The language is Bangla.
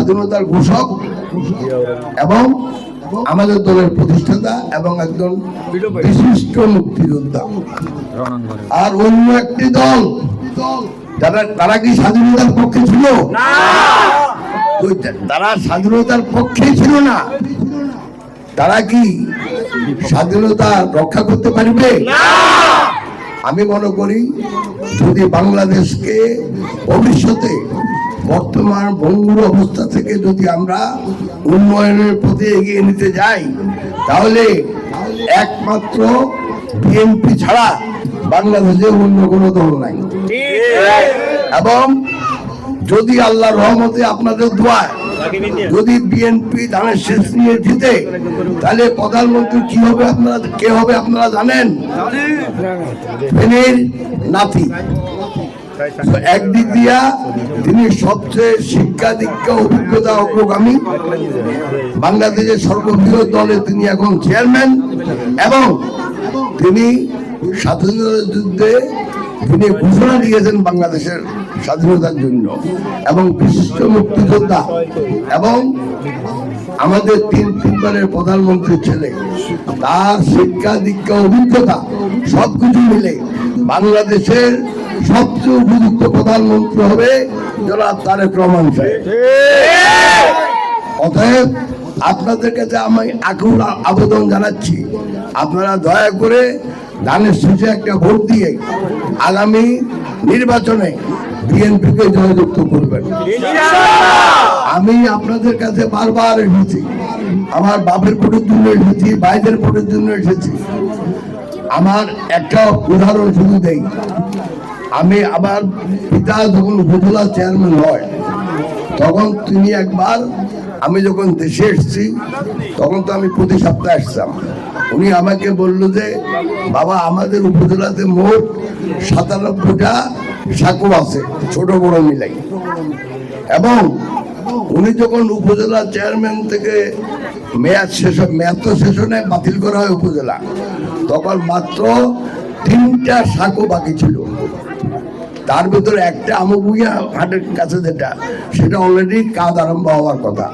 স্বাধীনতার ঘোষক এবং আমাদের দলের প্রতিষ্ঠাতা এবং একজন বিশিষ্ট মুক্তিযোদ্ধা। আর অন্য একটি দল তারা কি স্বাধীনতার পক্ষে ছিল? তারা স্বাধীনতার পক্ষে ছিল না। তারা কি স্বাধীনতা রক্ষা করতে পারবে? আমি মনে করি যদি বাংলাদেশকে ভবিষ্যতে বর্তমান ভঙ্গুর অবস্থা থেকে যদি আমরা উন্নয়নের পথে এগিয়ে নিতে যাই, তাহলে একমাত্র বিএনপি ছাড়া বাংলাদেশে অন্য কোনো দল নাই। এবং যদি আল্লাহর রহমতে আপনাদের দোয়ায় যদি বিএনপি ধানের শেষ নিয়ে জিতে, তাহলে প্রধানমন্ত্রী কি হবে কে হবে আপনারা জানেন? ফেনীর নাতি। একদিক দিয়া তিনি সবচেয়ে শিক্ষা দীক্ষা অভিজ্ঞতা অগ্রগামী, বাংলাদেশের সর্ববৃহৎ দলে তিনি এখন চেয়ারম্যান এবং তিনি স্বাধীনতা যুদ্ধে তিনি ঘোষণা দিয়েছেন বাংলাদেশের স্বাধীনতার জন্য এবং বিশিষ্ট মুক্তিযোদ্ধা এবং আমাদের তিনবারের প্রধানমন্ত্রীর ছেলে। তার শিক্ষা দীক্ষা অভিজ্ঞতা সবকিছু মিলে বাংলাদেশের সবচেয়ে উপযুক্ত প্রধানমন্ত্রী হবে জনাব তারেক রহমান সাহেব। অতএব আপনাদের কাছে আমি আকুল আবেদন জানাচ্ছি, আপনারা দয়া করে ধানের শীষে একটা ভোট দিয়ে আগামী নির্বাচনে বিএনপিকে জয়যুক্ত করবেন। আমি আপনাদের কাছে বারবার এসেছি, আমার বাপের ভোটের জন্য এসেছি, ভাইদের ভোটের জন্য এসেছি। আমার একটা উদাহরণ শুধু দেই। আমি আমার পিতা যখন উপজেলা চেয়ারম্যান হয়, তখন তিনি একবার, আমি যখন দেশে এসেছি তখন তো আমি প্রতি সপ্তাহে আসতাম, উনি আমাকে বললো যে বাবা আমাদের উপজেলাতে মোট ৯৭টা সাঁকো আছে, ছোট বড় মিলাই। এবং উনি যখন উপজেলা চেয়ারম্যান থেকে মেয়াদ তো সেশনে বাতিল করা হয় উপজেলা, তখন মাত্র ৩টা সাঁকো বাকি ছিল। তার ভিতরে একটা আমুগুইয়া হাটের কাছে যেটা, সেটা অলরেডি কাজ আরম্ভ হওয়ার কথা।